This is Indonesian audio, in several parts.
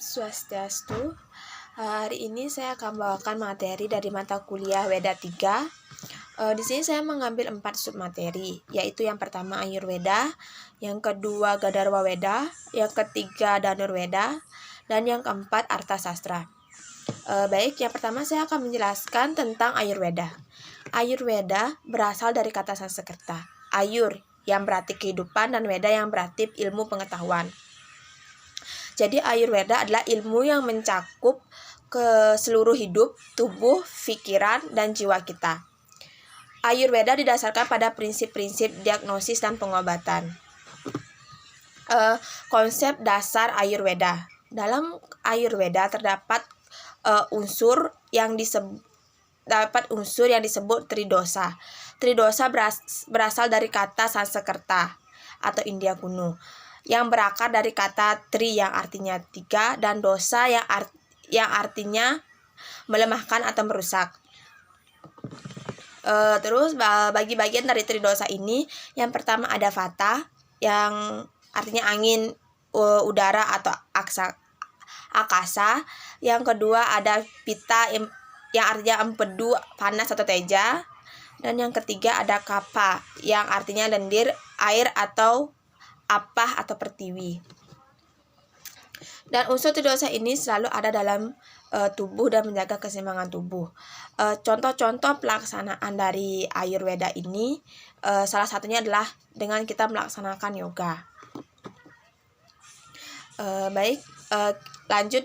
Swastiastu. Hari ini saya akan bawakan materi dari mata kuliah Weda 3. Di sini saya mengambil 4 submateri, yaitu yang pertama Ayurveda, yang kedua Gandharwa Weda, yang ketiga Dhanurveda, dan yang keempat Arthasastra. Baik, yang pertama saya akan menjelaskan tentang Ayurveda. Ayurveda berasal dari kata Sanskerta, Ayur yang berarti kehidupan dan Veda yang berarti ilmu pengetahuan. Jadi Ayurveda adalah ilmu yang mencakup ke seluruh hidup, tubuh, pikiran, dan jiwa kita. Ayurveda didasarkan pada prinsip-prinsip diagnosis dan pengobatan. Konsep dasar Ayurveda. Dalam Ayurveda terdapat unsur yang disebut tridosa. Tridosa berasal dari kata Sanskerta atau India kuno, yang berakar dari kata tri yang artinya tiga dan dosa yang artinya melemahkan atau merusak. Terus bagi bagian dari tridosa ini, yang pertama ada vata yang artinya angin, udara atau akasa. Yang kedua ada pitta yang artinya empedu, panas atau teja. Dan yang ketiga ada kapha yang artinya lendir, air atau apah atau pertiwi. Dan unsur tridosa ini selalu ada dalam tubuh dan menjaga keseimbangan tubuh. Contoh-contoh pelaksanaan dari Ayurveda ini, salah satunya adalah dengan kita melaksanakan yoga. Lanjut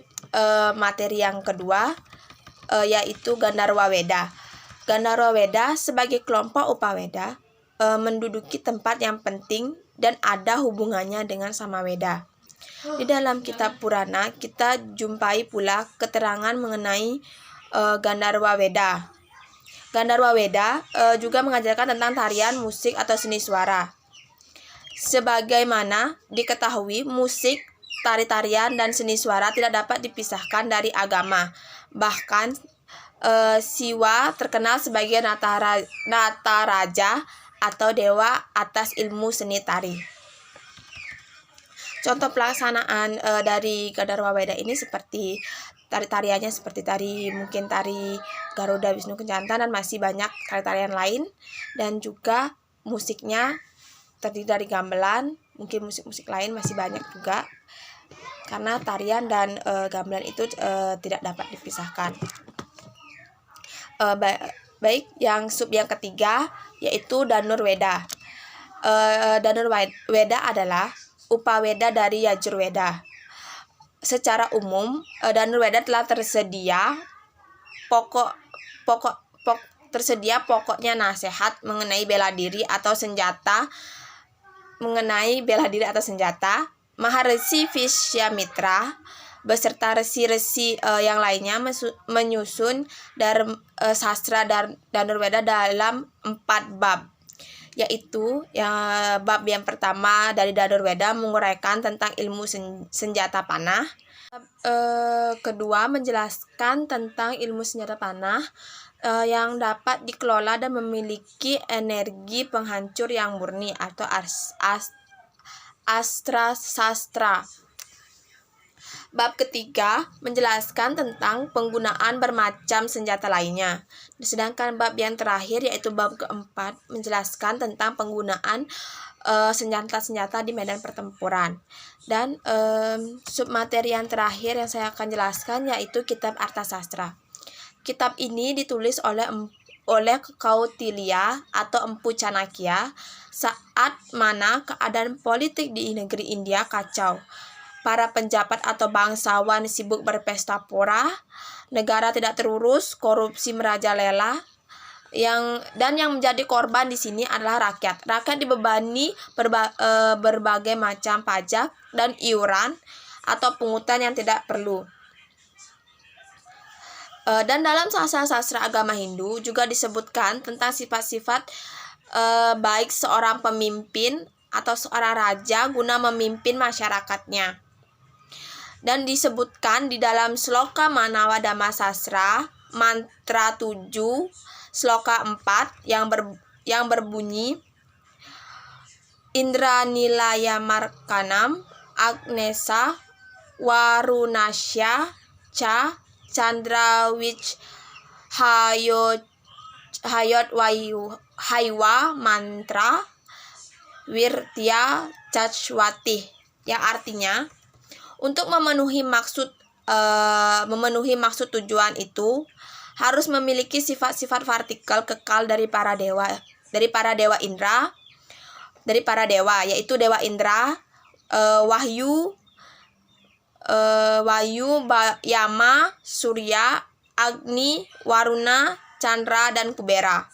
materi yang kedua, yaitu Gandharwa Weda. Gandharwa Weda sebagai kelompok Upaveda menduduki tempat yang penting dan ada hubungannya dengan Samaveda. Di dalam kitab Purana kita jumpai pula keterangan mengenai Gandharwa Weda. Gandharwa Weda juga mengajarkan tentang tarian, musik atau seni suara. Sebagaimana diketahui, musik, tari-tarian, dan seni suara tidak dapat dipisahkan dari agama. Bahkan Siwa terkenal sebagai Nataraja atau dewa atas ilmu seni tari. Contoh pelaksanaan dari Gandharwa Weda ini seperti tariannya seperti mungkin tari Garuda Wisnu Kencanta dan masih banyak tarian lain, dan juga musiknya terdiri dari gamelan, mungkin musik-musik lain masih banyak juga, karena tarian dan gamelan itu tidak dapat dipisahkan. Baik, yang ketiga yaitu Dhanurveda. Dhanurveda adalah upaveda dari Yajurveda. Secara umum, Dhanurveda telah tersedia pokoknya nasihat mengenai bela diri atau senjata. Maharshi Vishyamitra beserta resi-resi yang lainnya menyusun sastra Dhanurveda dalam 4 bab, yaitu bab yang pertama dari Dhanurveda menguraikan tentang ilmu senjata panah. Kedua menjelaskan tentang ilmu senjata panah yang dapat dikelola dan memiliki energi penghancur yang murni atau Astra Sastra. Bab ketiga menjelaskan tentang penggunaan bermacam senjata lainnya. Sedangkan bab yang terakhir yaitu bab keempat menjelaskan tentang penggunaan senjata-senjata di medan pertempuran. Dan submateri yang terakhir yang saya akan jelaskan yaitu kitab Arthasastra. Kitab ini ditulis oleh Kautilya atau Empu Chanakya saat mana keadaan politik di negeri India kacau. Para penjabat atau bangsawan sibuk berpesta pora, negara tidak terurus, korupsi merajalela, yang menjadi korban di sini adalah rakyat. Rakyat dibebani berbagai macam pajak dan iuran atau pungutan yang tidak perlu. Dan dalam sastra agama Hindu juga disebutkan tentang sifat-sifat baik seorang pemimpin atau seorang raja guna memimpin masyarakatnya. Dan disebutkan di dalam Sloka Manawa Dhamma Sastra mantra 7 Sloka 4 yang berbunyi Indra Nilaya Markanam Agnesa Warunasya Ca Chandrawich Hayot Wayu Haiwa Mantra Wirtya Cachwati, yang artinya untuk memenuhi maksud tujuan itu harus memiliki sifat-sifat partikel kekal dari para dewa yaitu Dewa Indra, Wahyu, Yama, Surya, Agni, Waruna, Chandra, dan Kubera.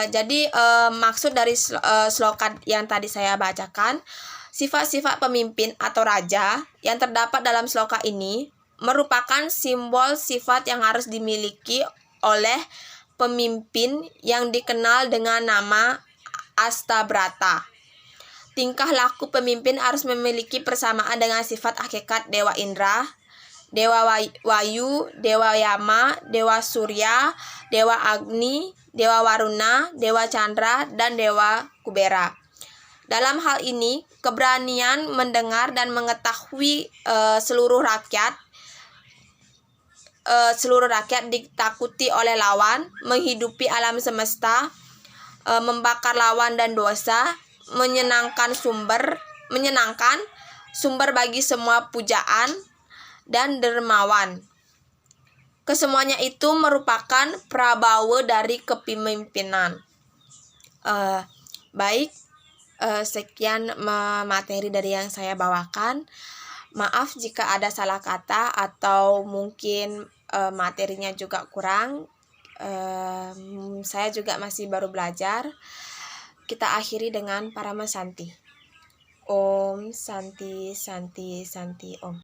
Jadi maksud dari sloka yang tadi saya bacakan, sifat-sifat pemimpin atau raja yang terdapat dalam sloka ini merupakan simbol sifat yang harus dimiliki oleh pemimpin yang dikenal dengan nama Astabrata. Tingkah laku pemimpin harus memiliki persamaan dengan sifat hakikat Dewa Indra, Dewa Wayu, Dewa Yama, Dewa Surya, Dewa Agni, Dewa Waruna, Dewa Chandra, dan Dewa Kubera. Dalam hal ini, keberanian mendengar dan mengetahui seluruh rakyat ditakuti oleh lawan, menghidupi alam semesta, membakar lawan dan dosa, menyenangkan sumber bagi semua pujaan, dan dermawan. Kesemuanya itu merupakan prabawa dari kepemimpinan. Sekian materi dari yang saya bawakan. Maaf jika ada salah kata atau mungkin materinya juga kurang. Saya juga masih baru belajar. Kita akhiri dengan Paramasanti. Om Santi Santi Santi Om.